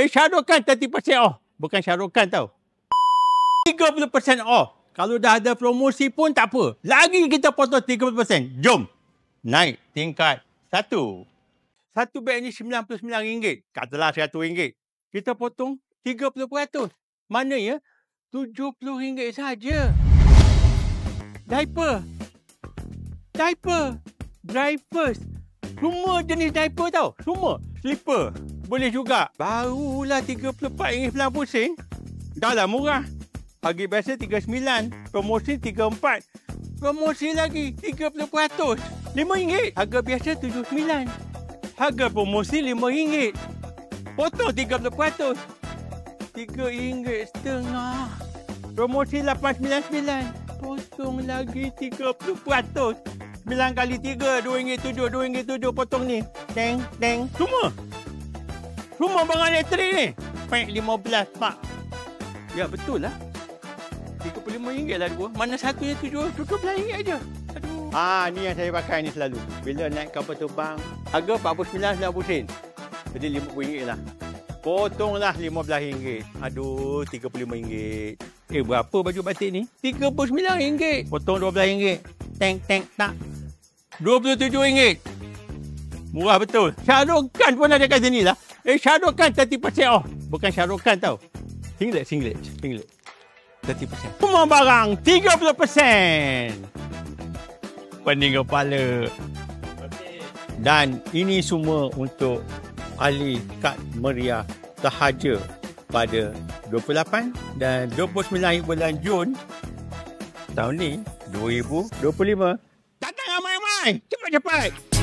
Shahrukh Khan 30% off. Bukan Shahrukh Khan tau. 30% off. Kalau dah ada promosi pun tak apa. Lagi kita potong 30%. Jom. Naik tingkat 1. Satu beg ni RM99. Katalah RM100. Kita potong 30%. Mana ya? RM70 saja. Diaper. Dry first. Semua jenis diaper tau. Semua. Slipper. Boleh juga. Barulah RM34.90. Dah lah murah. Harga biasa RM39. Promosi RM34. Promosi lagi RM30. RM5. Harga biasa RM79. Harga promosi RM5. Potong 30%. RM3.50. Promosi RM8.99. Potong lagi 30%. 9 kali 3, RM2.7. RM2.7 potong ni. Teng. Semua barang elektrik ni. Pack 15 mak. Ya betul lah. RM35 lah gua. Mana satunya RM17 aja. Aduh. Ni yang saya pakai ni selalu. Bila naik kapal terbang, harga RM49.90. Jadi RM50 lah. Potonglah RM15. Aduh, RM35. Berapa baju batik ni? RM39. Potong RM12. Teng tak. RM27. Murah betul. Shahrukh Khan pun ada kat sini lah. Shahrukh Khan 30% off. Bukan Shahrukh Khan tau. Singlet. 30%. Semua barang 30%. Pening kepala. Dan ini semua untuk ahli kad meriah sahaja pada 28 dan 29 bulan Jun tahun ni 2025. Datang ramai-ramai. Cepat-cepat.